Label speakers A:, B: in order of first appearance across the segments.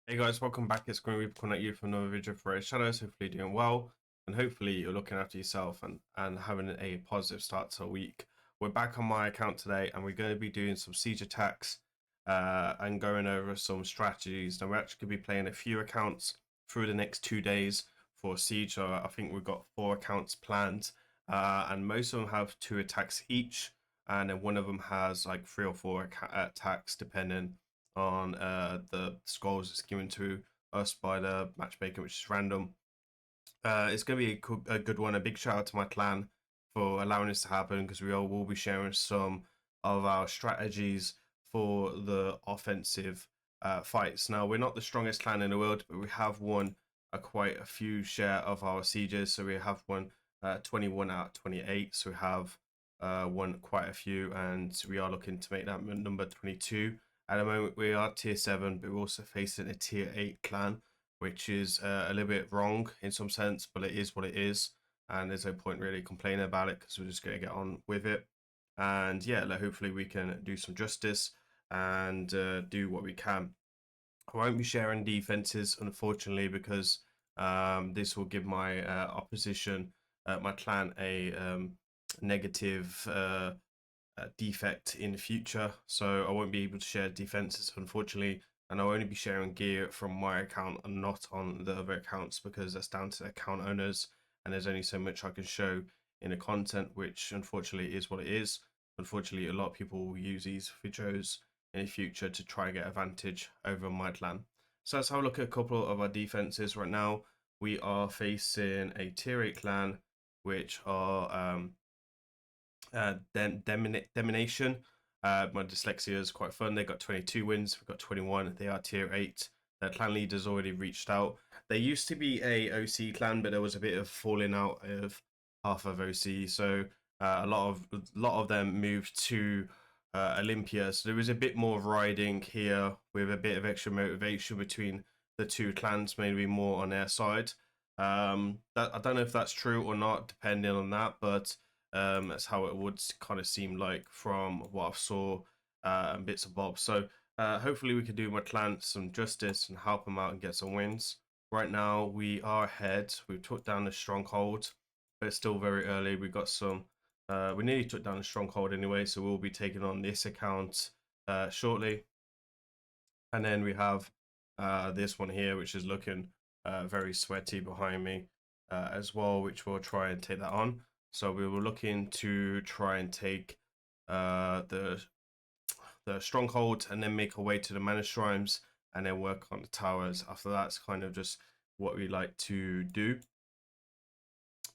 A: Hey guys, welcome back. It's Grim Reaper coming at you for another video for Raidshadowlegends. Hopefully you're doing well, and hopefully you're looking after yourself and having a positive start to a week. We're back on my account today, and we're going to be doing some siege attacks and going over some strategies. Now we're actually going to be playing a few accounts through the next 2 days for siege. So I think we've got 4 accounts planned, and most of them have 2 attacks each, and then one of them has like 3 or 4 attacks depending on the scrolls that's given to us by the matchmaker, which is random. It's going to be a good one. A big shout out to my clan for allowing this to happen, because we all will be sharing some of our strategies for the offensive fights. Now, we're not the strongest clan in the world, but we have won quite a few share of our sieges. So we have won 21 out of 28. So we have won quite a few, and we are looking to make that number 22. At the moment, we are tier 7, but we're also facing a tier 8 clan, which is a little bit wrong in some sense, but it is what it is. And there's no point really complaining about it, because we're just going to get on with it. And yeah, hopefully we can do some justice and do what we can. I won't be sharing defenses, unfortunately, because this will give my opposition, my clan, a negative defect in the future, so I won't be able to share defenses, unfortunately, and I'll only be sharing gear from my account and not on the other accounts, because that's down to the account owners, and there's only so much I can show in the content, which unfortunately is what it is. Unfortunately, a lot of people will use these videos in the future to try and get advantage over my clan. So let's have a look at a couple of our defenses. Right now we are facing a tier 8 clan, which are DAMNATION. My dyslexia is quite fun. They got 22 wins. We've got 21. They are tier 8. Their clan leader's already reached out. They used to be a OC clan, but there was a bit of falling out of half of OC. So a lot of them moved to Olympia. So there was a bit more riding here with a bit of extra motivation between the two clans, maybe more on their side. I don't know if that's true or not, depending on that, but that's how it would kind of seem like from what I saw and bits and bobs. So hopefully we can do my clan some justice and help them out and get some wins. Right now we are ahead. We've took down the stronghold, but it's still very early. We got some. We nearly took down the stronghold anyway, so we'll be taking on this account shortly. And then we have this one here, which is looking very sweaty behind me as well, which we'll try and take that on. So we were looking to try and take the stronghold and then make our way to the mana shrines and then work on the towers. After that's kind of just what we like to do.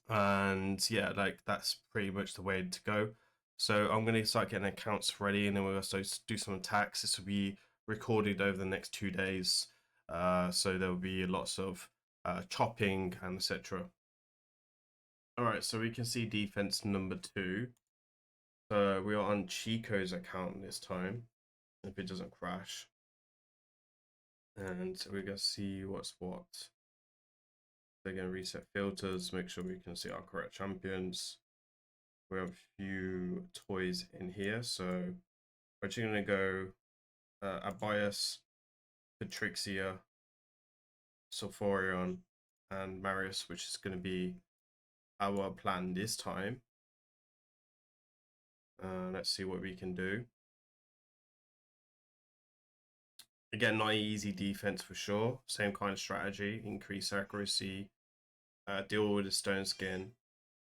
A: And yeah, like that's pretty much the way to go. So I'm going to start getting accounts ready, and then we'll also do some attacks. This will be recorded over the next 2 days. So there will be lots of chopping and etc. All right, so we can see defense number 2. So we are on Chico's account this time, if it doesn't crash. And we're going to see what's what. They're going to reset filters, make sure we can see our correct champions. We have a few toys in here, so we're actually going to go Abias, Patrixia, Sulfurion, and Marius, which is going to be our plan this time. Let's see what we can do. Again, not easy defense for sure. Same kind of strategy, increase accuracy, deal with the stone skin,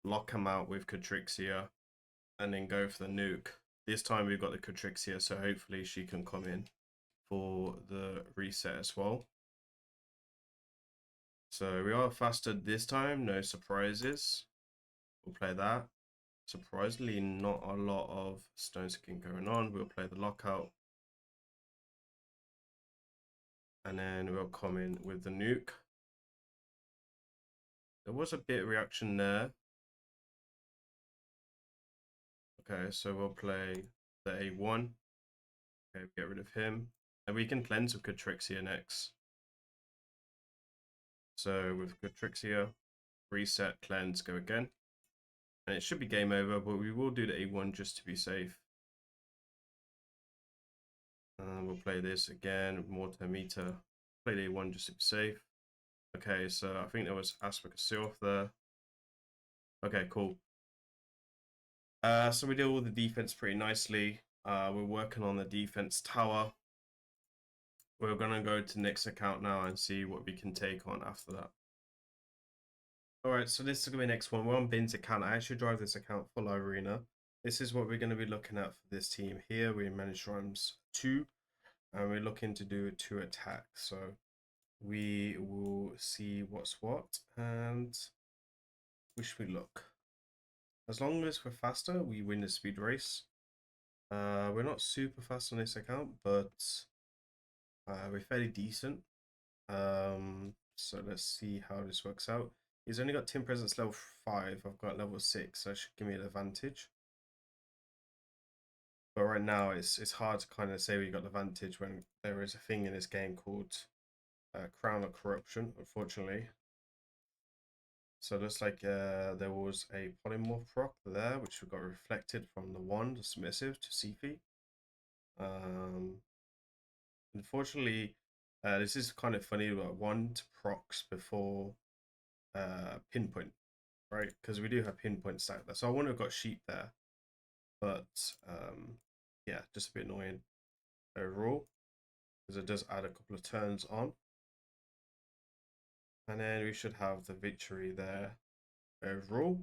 A: lock him out with Catrixia, and then go for the nuke. This time we've got the Catrixia, so hopefully she can come in for the reset as well. So we are faster this time, no surprises. We'll play that. Surprisingly, not a lot of stone skin going on. We'll play the lockout. And then we'll come in with the nuke. There was a bit of reaction there. Okay, so we'll play the A1. Okay, get rid of him. And we can cleanse with Catrixia next. So with Catrixia, reset, cleanse, go again. And it should be game over, but we will do the A1 just to be safe. We'll play this again, mortar meter, play day 1 just to be safe. Okay, so I think there was Aspect of Sylph there. Okay, cool. So we did all the defense pretty nicely. We're working on the defense tower. We're gonna go to Nick's account now and see what we can take on after that. Alright, so this is gonna be the next one. We're on Bin's account. I actually drive this account for Live Arena. This is what we're gonna be looking at for this team here. We manage rounds 2, and we're looking to do 2 attacks. So we will see what's what, and wish we look. As long as we're faster, we win the speed race. We're not super fast on this account, but we're fairly decent. So let's see how this works out. He's only got team presence level 5. I've got level 6, so that should give me an advantage. But right now, it's hard to kind of say we got the advantage when there is a thing in this game called Crown of Corruption, unfortunately. So it looks like there was a polymorph proc there, which we got reflected from the 1, the submissive, to Sifi. Unfortunately, this is kind of funny, but 1 to procs before pinpoint, right? Because we do have pinpoint stacked there. So I wouldn't have got sheep there, but yeah, just a bit annoying overall, because it does add a couple of turns on. And then we should have the victory there overall.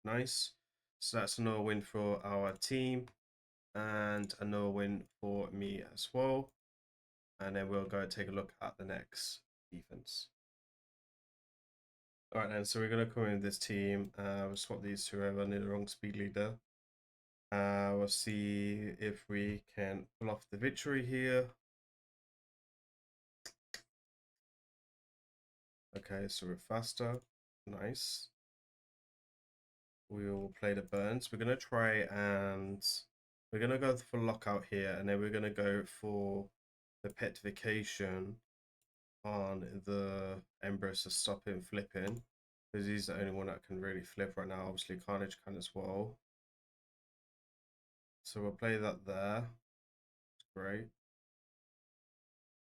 A: Nice. So that's another win for our team, and another win for me as well. And then we'll go take a look at the next defense. All right, then, so we're going to come in with this team. We'll swap these two over. I need the wrong speed leader. We'll see if we can pull off the victory here. Okay, so we're faster. Nice. We will play the burns. We're going to try and we're going to go for lockout here, and then we're going to go for the petrification on the Empress to stop him flipping, because he's the only one that can really flip right now. Obviously Carnage can as well, so we'll play that there. Great,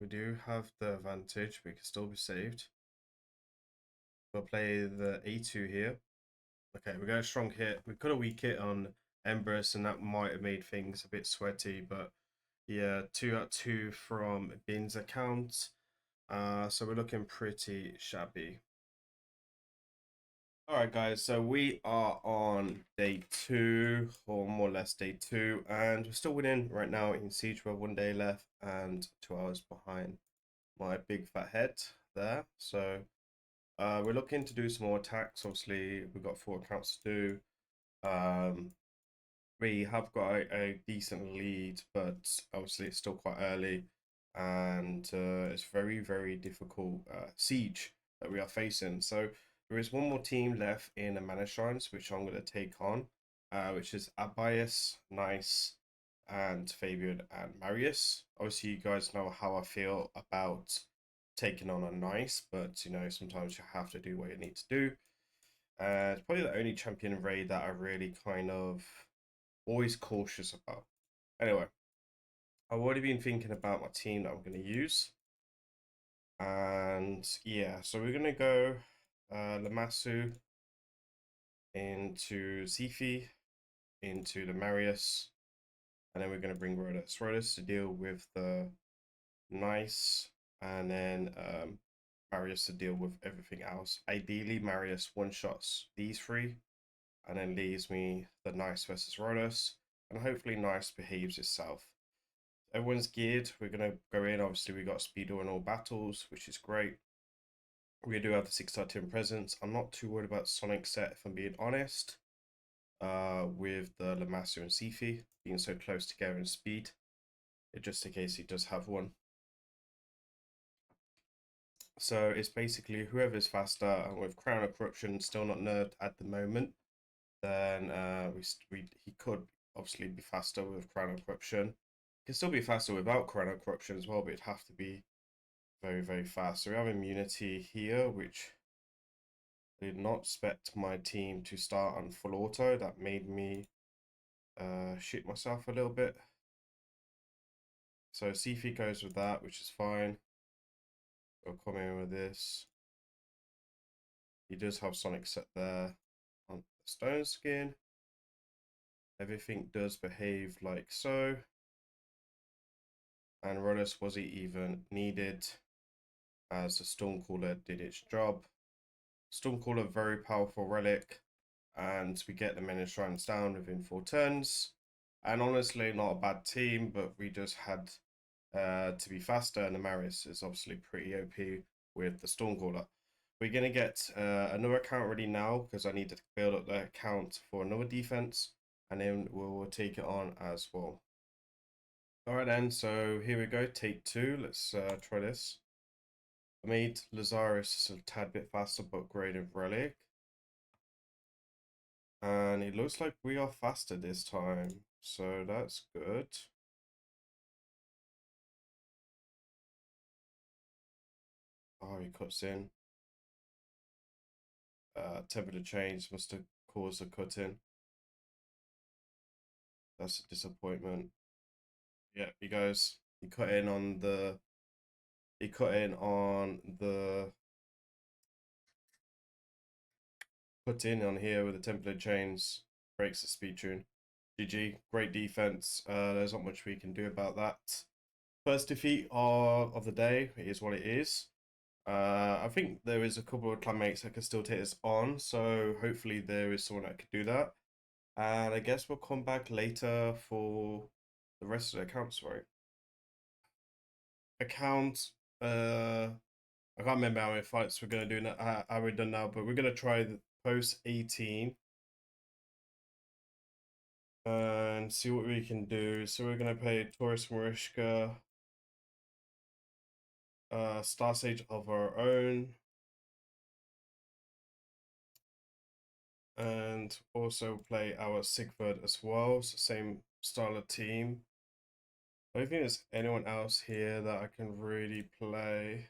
A: we do have the advantage, but we can still be saved. We'll play the A2 here. Okay, we got a strong hit. We could have weak hit on Empress, and that might have made things a bit sweaty, but yeah, 2 out of 2 from Bin's account. So we're looking pretty shabby. Alright guys, so we are on day 2, or more or less day 2, and we're still winning right now in Siege. We have 1 day left and 2 hours behind my big fat head there. So we're looking to do some more attacks. Obviously we've got 4 accounts to do. We have got a decent lead, but obviously it's still quite early, and it's very difficult siege that we are facing. So there is 1 more team left in the Mana Shrines, which I'm going to take on, which is Abias, Nice, and Fabian and Marius. Obviously, you guys know how I feel about taking on a Nice, but you know, sometimes you have to do what you need to do. It's probably the only champion raid that I really kind of always cautious about. Anyway, I've already been thinking about my team that I'm going to use. And yeah, so we're going to go Lamassu into Zifi, into the Marius, and then we're going to bring Rodus to deal with the Nice, and then Marius to deal with everything else. Ideally, Marius one-shots these 3, and then leaves me the Nice versus Rodus, and hopefully Nice behaves itself. Everyone's geared. We're going to go in. Obviously, we got Speedo in all battles, which is great. We do have the 6-star team presence. I'm not too worried about Sonic set, if I'm being honest, with the Lamassu and Sifi being so close together in speed, just in case he does have one. So it's basically whoever's faster, and with Crown of Corruption still not nerfed at the moment, then he could obviously be faster with Crown of Corruption. He can still be faster without Crown of Corruption as well, but it'd have to be very fast. So we have immunity here, which I did not expect my team to start on full auto. That made me shit myself a little bit. So Sifi goes with that, which is fine. We'll come in with this. He does have Sonic set there on the stone skin. Everything does behave like so. And Rodus wasn't even needed as the Stormcaller did its job. Stormcaller, very powerful relic, and we get the Many Shrines down within 4 turns. And honestly, not a bad team, but we just had to be faster, and the Maris is obviously pretty OP with the Stormcaller. We're going to get another account ready now because I need to build up the account for another defense, and then we'll take it on as well. Alright then, so here we go, take 2. Let's try this. I made Lazarus a tad bit faster, but graded relic. And it looks like we are faster this time, so that's good. Oh, he cuts in. Temperature change must have caused a cut in. That's a disappointment. Yeah, he goes. He cut in on the. He cut in on the. Put in on here with the temperature change. Breaks the speed tune. GG. Great defense. There's not much we can do about that. First defeat of the day is what it is. I think there is a couple of clanmates that can still take us on, so hopefully there is someone that could do that. And I guess we'll come back later for the rest of the accounts, right? Account, I can't remember how many fights we're going to do now, how we've done now, but we're going to try the post 18 and see what we can do. So we're going to play Taurus Marishka, Star Stage of our own. And also play our Sigford as well, so same style of team. I don't think there's anyone else here that I can really play,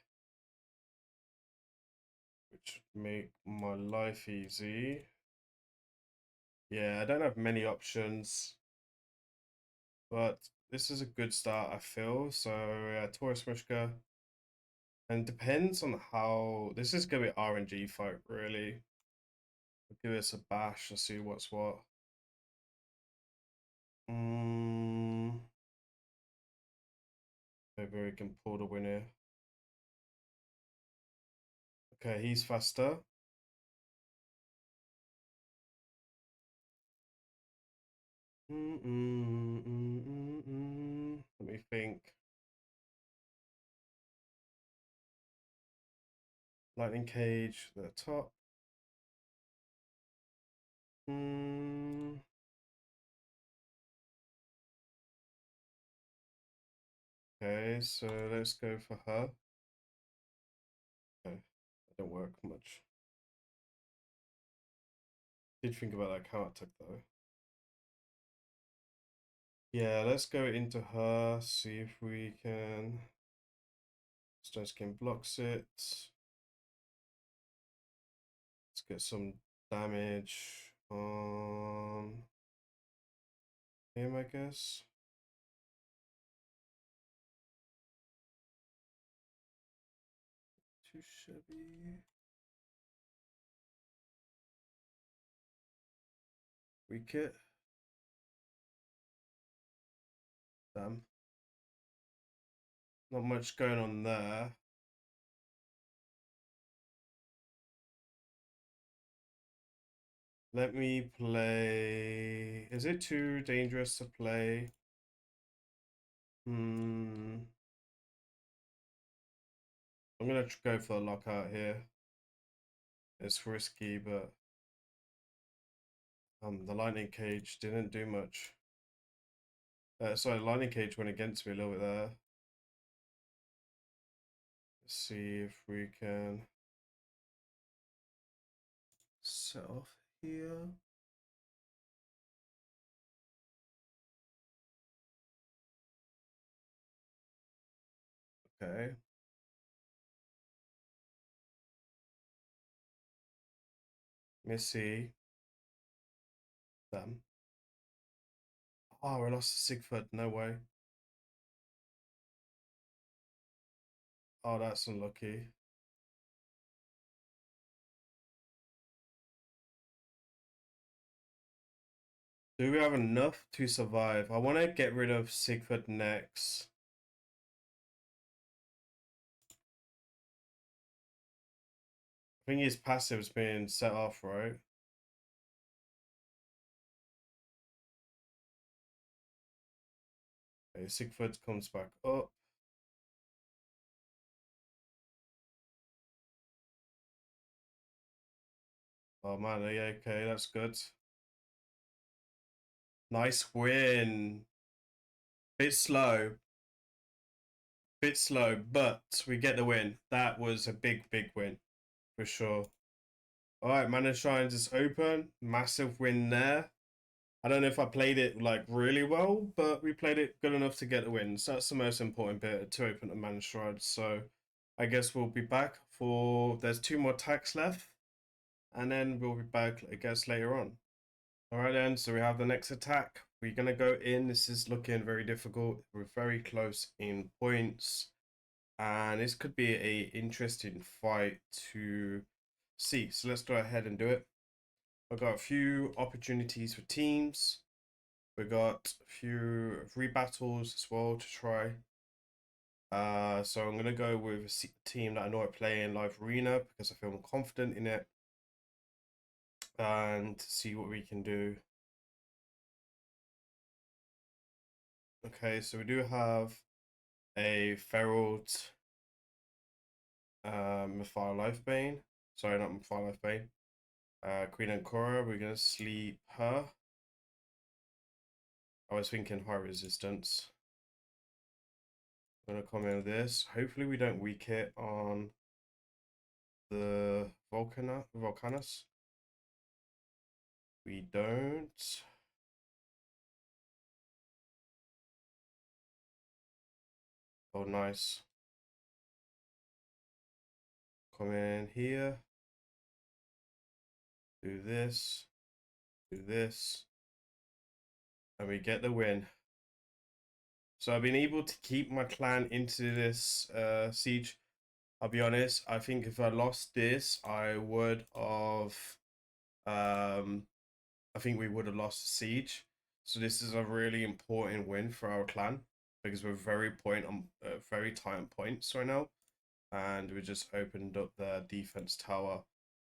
A: which would make my life easy. Yeah, I don't have many options, but this is a good start, I feel. So Taurus Mishka, and depends on how this is gonna be RNG fight really. I'll give this a bash and see what's what. Maybe we can pull the winner. Okay, he's faster. Let me think. Lightning cage, the top. Okay, so let's go for her. Okay, that don't work much. Did think about that counter attack though. Yeah, let's go into her, see if we can. Stone Skin blocks it. Let's get some damage on him, I guess. Too shabby. Weak it. Damn. Not much going on there. Let me play. Is it too dangerous to play? I'm gonna go for a lockout here. It's risky, but the lightning cage didn't do much. Sorry, the lightning cage went against me a little bit there. Let's see if we can set off here. Okay. Let me see. Damn. Oh, I lost to Sigford. No way. Oh, that's unlucky. Do we have enough to survive? I want to get rid of Sigford next. I think his passive's being set off, right? Okay, Sigford comes back up. Oh man, yeah, okay, that's good. Nice win. Bit slow, but we get the win. That was a big, big win for sure. All right, Mana Shrines is open. Massive win there. I don't know if I played it like really well, but we played it good enough to get the win. So that's the most important bit, to open the Mana Shrines. So I guess we'll be back for, there's 2 more attacks left, and then we'll be back, I guess, later on. All right then, so we have the next attack. We're gonna go in. This is looking very difficult. We're very close in points, and this could be a interesting fight to see. So let's go ahead and do it. I've got a few opportunities for teams. We got a few rebattles as well to try. So I'm gonna go with a team that I know I play in live arena because I feel more confident in it, and see what we can do. Okay, so we do have a Ferald Mephial Lifebane. Sorry, not Mephial Lifebane. Queen Ancora, we're gonna sleep her. I was thinking high resistance. I'm gonna come in with this. Hopefully we don't weak it on the Volcanus. We don't. Oh, nice. Come in here. Do this. Do this. And we get the win. So I've been able to keep my clan into this siege. I'll be honest, I think if I lost this, I would have I think we would have lost the siege. So this is a really important win for our clan because we're very very tight on points right now, and we just opened up the defense tower.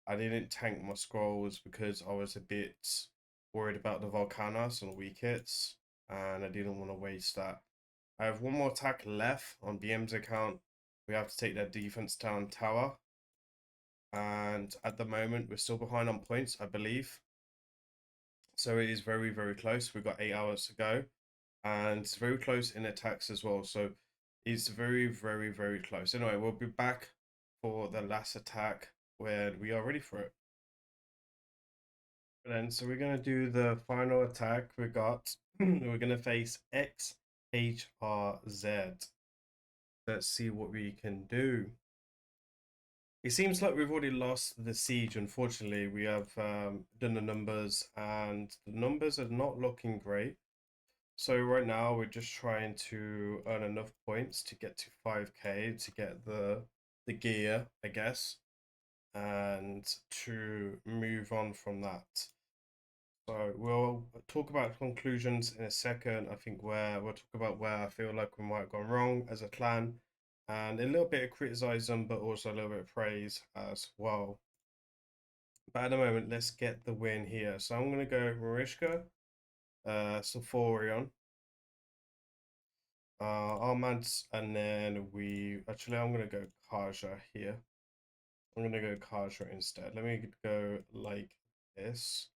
A: I didn't tank my scrolls because I was a bit worried about the Volcanos and weak hits, and I didn't want to waste that. I have 1 more attack left on BM's account. We have to take their defense down tower, and at the moment we're still behind on points, I believe. So it is very, very close. We've got 8 hours to go, and it's very close in attacks as well. So it's very, very, very close. Anyway, we'll be back for the last attack when we are ready for it. And then, so we're going to do the final attack we got. We're going to face XHRZ. Let's see what we can do. It seems like we've already lost the siege, unfortunately. We have done the numbers, and the numbers are not looking great. So right now we're just trying to earn enough points to get to 5k to get the gear, I guess, and to move on from that. So we'll talk about conclusions in a second. I think we'll talk about where I feel like we might have gone wrong as a clan, and a little bit of criticism, but also a little bit of praise as well. But at the moment, let's get the win here. So I'm going to go Marishka, Saforion, Armands, and then I'm going to go Kaja here. I'm going to go Kaja instead. Let me go like this.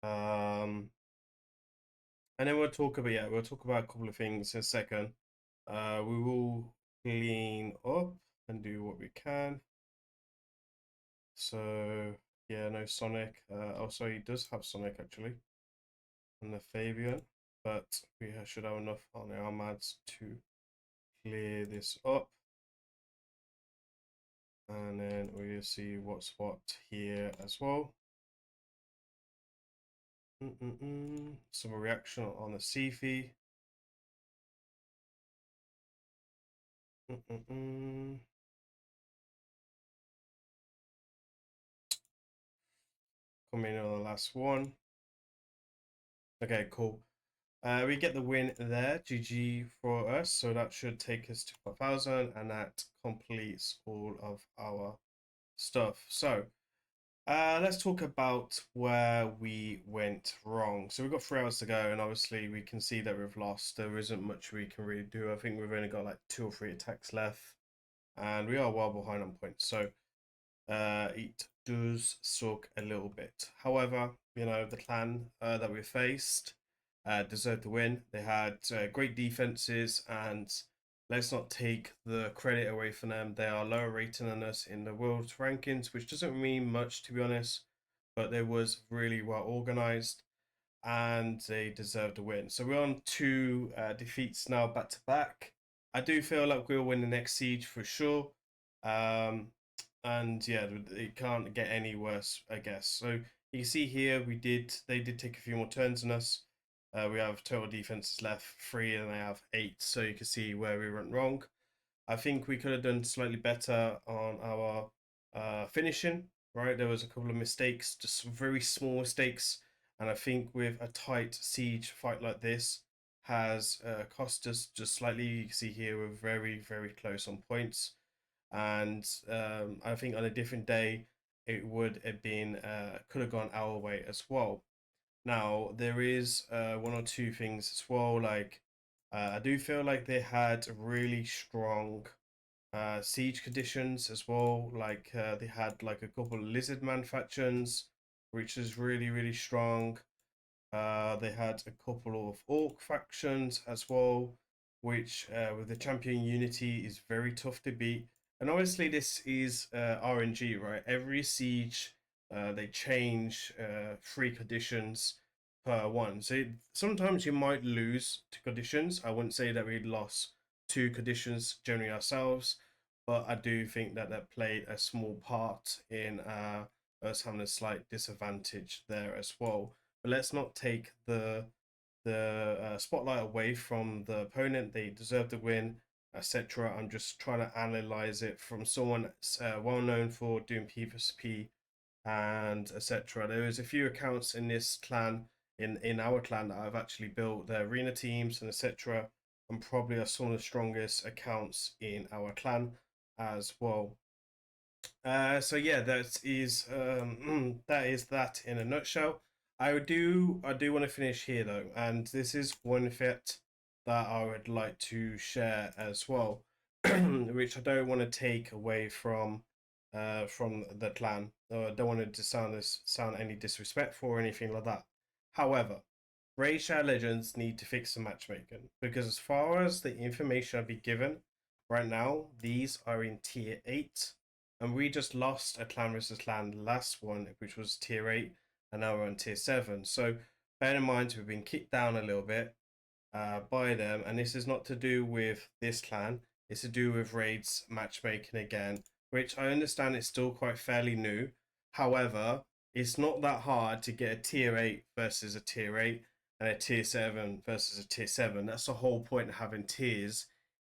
A: And then we'll talk about a couple of things in a second. We will clean up and do what we can. So yeah, no Sonic. Oh, sorry, he does have Sonic actually, and the Fabian, but we should have enough on the Armads to clear this up. And then we'll see what's what here as well. Some reaction on the Sifi. Coming in on the last one. Okay, cool. We get the win there, GG for us. So that should take us to 5,000, and that completes all of our stuff. So let's talk about where we went wrong. So we've got 3 hours to go, and obviously we can see that we've lost. There isn't much we can really do. I think we've only got like 2 or 3 attacks left, and we are well behind on points. So it does suck a little bit. However, you know, the clan that we faced deserved the win. They had great defenses, and let's not take the credit away from them. They are lower rated than us in the world rankings, which doesn't mean much, to be honest, but they was really well organized, and they deserved a win. So we're on 2 defeats now back to back. I do feel like we'll win the next siege for sure. And yeah, it can't get any worse, I guess. So you can see here they did take a few more turns than us. We have total defenses left 3, and they have 8. So you can see where we went wrong. I think we could have done slightly better on our finishing. Right, there was a couple of mistakes, just very small mistakes, and I think with a tight siege fight like this has cost us just slightly. You can see here we're very close on points, and I think on a different day it would have been could have gone our way as well. Now there is 1 or 2 things as well. Like I do feel like they had really strong siege conditions as well. Like they had like a couple of lizard man factions, which is really strong. They had a couple of orc factions as well, which with the champion unity is very tough to beat. And obviously this is RNG, right? Every siege they change 3 conditions per one. So sometimes you might lose 2 conditions. I wouldn't say that we lost 2 conditions generally ourselves, but I do think that that played a small part in us having a slight disadvantage there as well. But let's not take the spotlight away from the opponent. They deserve the win, etc. I'm just trying to analyze it from someone well known for doing PvP and etc. There is a few accounts in this clan, in our clan, that I've actually built their arena teams and etc. And probably are some of the strongest accounts in our clan as well. So yeah, that is that is that in a nutshell. I do want to finish here though, and this is one fact that I would like to share as well, which I don't want to take away from the clan. I don't want it to sound any disrespectful or anything like that. However, Raidshadowlegends need to fix the matchmaking, because as far as the information I've been given right now, these are in tier 8, and we just lost a clan versus clan last one, which was tier 8, and now we're on tier 7. So bear in mind we've been kicked down a little bit by them, and this is not to do with this clan, it's to do with raids matchmaking again, which I understand is still quite fairly new. However, it's not that hard to get a tier 8 versus a tier 8 and a tier 7 versus a tier 7. That's the whole point of having tiers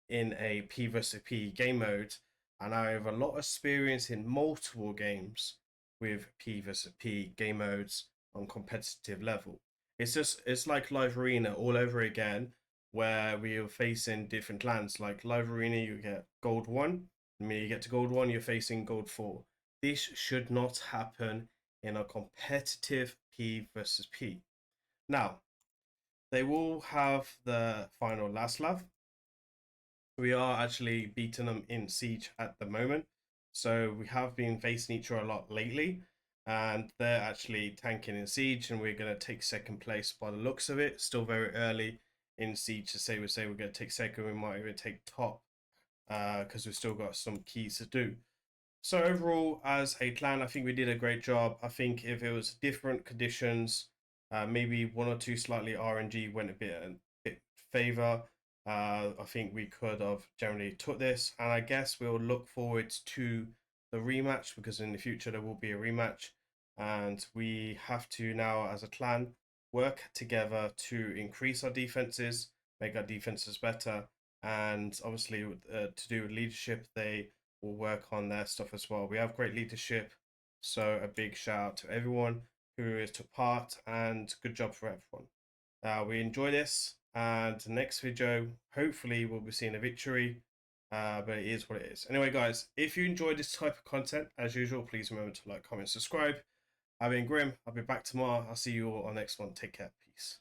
A: in a P versus P game mode, and I have a lot of experience in multiple games with P versus P game modes on competitive level. It's like live arena all over again, where we are facing different clans. Like live arena, you get gold 1. I mean, you get to gold 1, you're facing gold 4. This should not happen in a competitive P versus P. Now, they will have the final last love. We are actually beating them in siege at the moment, so we have been facing each other a lot lately, and they're actually tanking in siege, and we're going to take second place by the looks of it. Still very early in siege to say we're going to take second. We might even take top because we've still got some keys to do. So overall, as a clan, I think we did a great job. I think if it was different conditions, maybe 1 or 2 slightly RNG went a bit favor. I think we could have generally took this, and I guess we'll look forward to the rematch, because in the future there will be a rematch, and we have to now, as a clan, work together to increase our defenses, make our defenses better, and obviously to do with leadership, they will work on their stuff as well. We have great leadership, so a big shout out to everyone who has took part, and good job for everyone. We enjoy this, and the next video, hopefully we'll be seeing a victory, but it is what it is. Anyway, guys, if you enjoyed this type of content, as usual, please remember to like, comment, subscribe. I've been Grim. I'll be back tomorrow. I'll see you all on the next one. Take care. Peace.